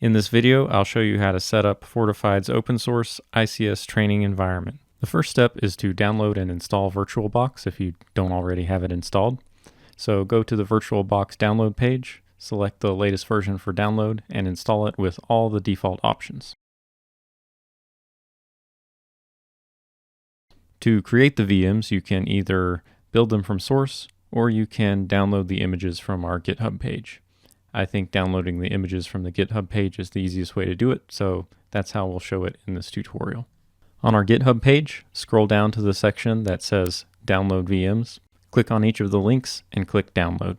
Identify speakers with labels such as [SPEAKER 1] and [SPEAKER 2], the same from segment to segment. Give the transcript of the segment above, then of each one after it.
[SPEAKER 1] In this video, I'll show you how to set up Fortiphyd's open source ICS training environment. The first step is to download and install VirtualBox if you don't already have it installed. So go to the VirtualBox download page, select the latest version for download, and install it with all the default options. To create the VMs, you can either build them from source, or you can download the images from our GitHub page. I think downloading the images from the GitHub page is the easiest way to do it, so that's how we'll show it in this tutorial. On our GitHub page, scroll down to the section that says Download VMs, click on each of the links, and click Download.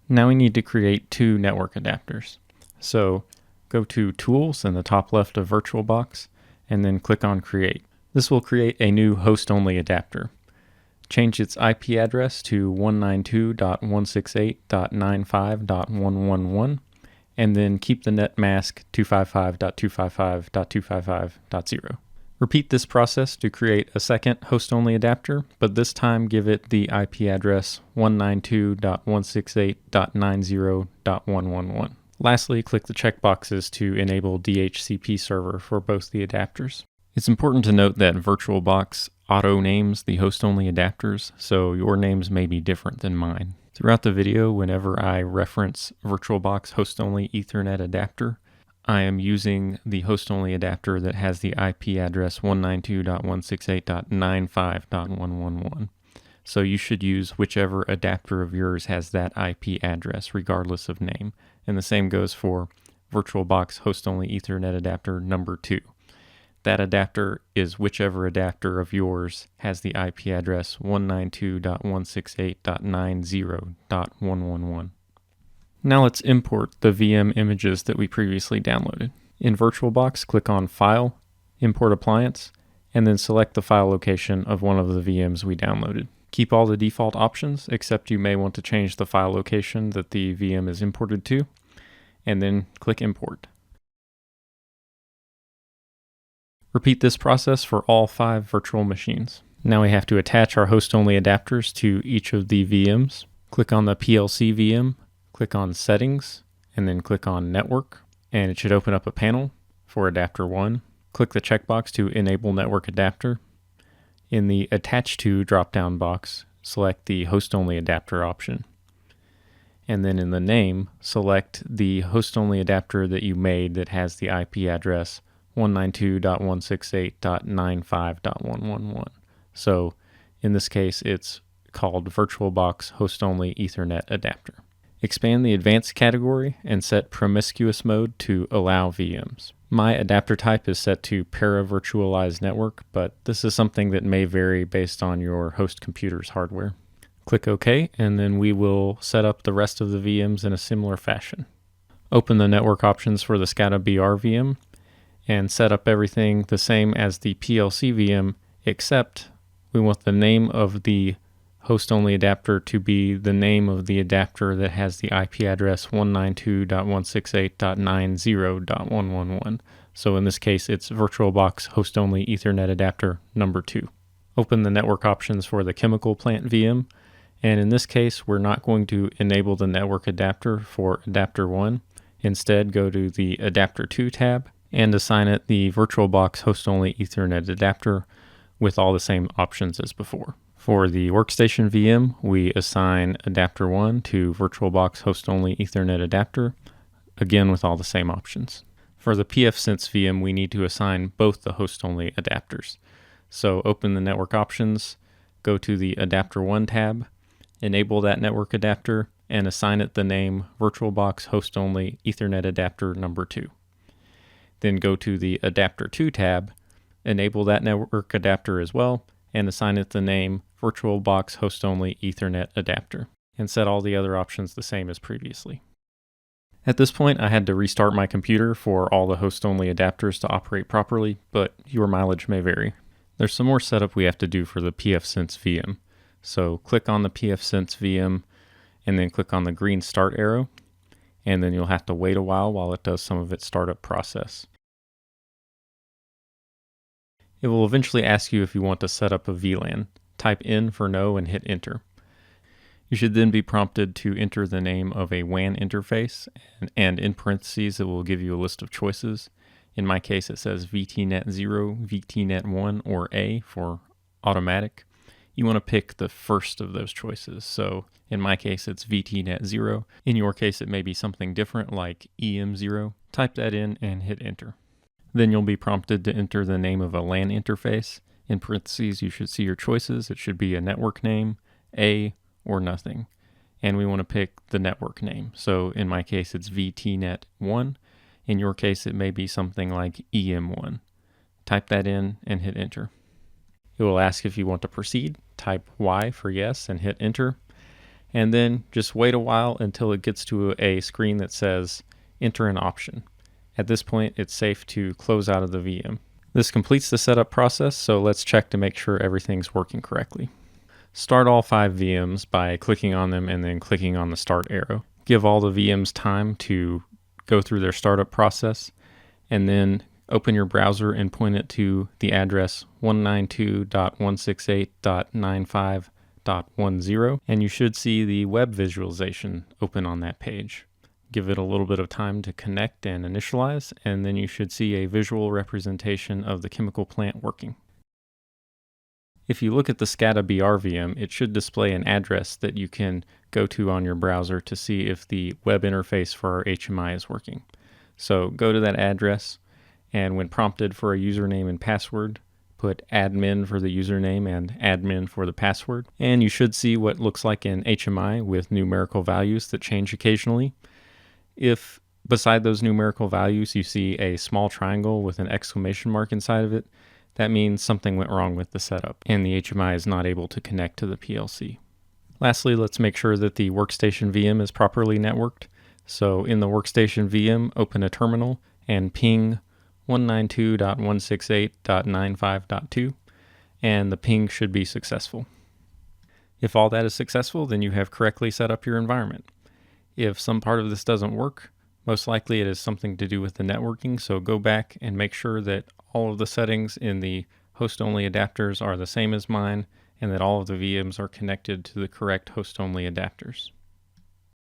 [SPEAKER 1] Now we need to create two network adapters. So go to Tools in the top left of VirtualBox, and then click on Create. This will create a new host-only adapter. Change its IP address to 192.168.95.111, and then keep the net mask 255.255.255.0. Repeat this process to create a second host-only adapter, but this time give it the IP address 192.168.90.111. Lastly, click the checkboxes to enable DHCP server for both the adapters. It's important to note that VirtualBox auto-names the host-only adapters, so your names may be different than mine. Throughout the video, whenever I reference VirtualBox host-only Ethernet adapter, I am using the host-only adapter that has the IP address 192.168.95.111. So you should use whichever adapter of yours has that IP address, regardless of name. And the same goes for VirtualBox host-only Ethernet adapter number 2. That adapter is whichever adapter of yours has the IP address 192.168.90.111. Now let's import the VM images that we previously downloaded. In VirtualBox, click on File, Import Appliance, and then select the file location of one of the VMs we downloaded. Keep all the default options, except you may want to change the file location that the VM is imported to, and then click Import. Repeat this process for all 5 virtual machines. Now we have to attach our host-only adapters to each of the VMs. Click on the PLC VM, click on Settings, and then click on Network, and it should open up a panel for Adapter 1. Click the checkbox to enable network adapter. In the Attach To drop-down box, select the host-only adapter option. And then in the name, select the host-only adapter that you made that has the IP address 192.168.95.111. So in this case, it's called VirtualBox Host-Only Ethernet Adapter. Expand the Advanced category and set Promiscuous Mode to allow VMs. My adapter type is set to Para-Virtualized Network, but this is something that may vary based on your host computer's hardware. Click OK, and then we will set up the rest of the VMs in a similar fashion. Open the network options for the SCADA BR VM, and set up everything the same as the PLC VM, except we want the name of the host-only adapter to be the name of the adapter that has the IP address 192.168.90.111. So in this case, it's VirtualBox host-only Ethernet adapter number 2. Open the network options for the chemical plant VM, and in this case, we're not going to enable the network adapter for adapter 1. Instead, go to the adapter 2 tab, and assign it the VirtualBox host-only Ethernet adapter with all the same options as before. For the workstation VM, we assign adapter 1 to VirtualBox host-only Ethernet adapter, again with all the same options. For the pfSense VM, we need to assign both the host-only adapters. So open the network options, go to the adapter 1 tab, enable that network adapter, and assign it the name VirtualBox host-only Ethernet adapter number 2. Then go to the Adapter 2 tab, enable that network adapter as well, and assign it the name VirtualBox Host-Only Ethernet Adapter, and set all the other options the same as previously. At this point, I had to restart my computer for all the host-only adapters to operate properly, but your mileage may vary. There's some more setup we have to do for the pfSense VM. So click on the pfSense VM, and then click on the green start arrow, and then you'll have to wait a while it does some of its startup process. It will eventually ask you if you want to set up a VLAN. Type in for no and hit enter. You should then be prompted to enter the name of a WAN interface, and in parentheses it will give you a list of choices. In my case it says VTnet 0, VTnet 1, or A for automatic. You want to pick the first of those choices. So in my case it's VTnet 0. In your case it may be something different like EM0. Type that in and hit enter. Then you'll be prompted to enter the name of a LAN interface. In parentheses you should see your choices. It should be a network name, A, or nothing. And we want to pick the network name. So in my case it's VTnet 1. In your case it may be something like EM1. Type that in and hit enter. It will ask if you want to proceed. Type Y for yes and hit enter. And then just wait a while until it gets to a screen that says enter an option. At this point it's safe to close out of the VM. This completes the setup process, so let's check to make sure everything's working correctly. Start all 5 VMs by clicking on them and then clicking on the start arrow. Give all the VMs time to go through their startup process, and then open your browser and point it to the address 192.168.95.10, and you should see the web visualization open on that page. Give it a little bit of time to connect and initialize, and then you should see a visual representation of the chemical plant working. If you look at the SCADA BR VM, it should display an address that you can go to on your browser to see if the web interface for our HMI is working. So go to that address, and when prompted for a username and password, put admin for the username and admin for the password. And you should see what looks like an HMI with numerical values that change occasionally. If beside those numerical values you see a small triangle with an exclamation mark inside of it, that means something went wrong with the setup and the HMI is not able to connect to the PLC. Lastly, let's make sure that the workstation VM is properly networked. So in the workstation VM, open a terminal and ping 192.168.95.2, and the ping should be successful. If all that is successful, then you have correctly set up your environment. If some part of this doesn't work, most likely it is something to do with the networking, so go back and make sure that all of the settings in the host-only adapters are the same as mine, and that all of the VMs are connected to the correct host-only adapters.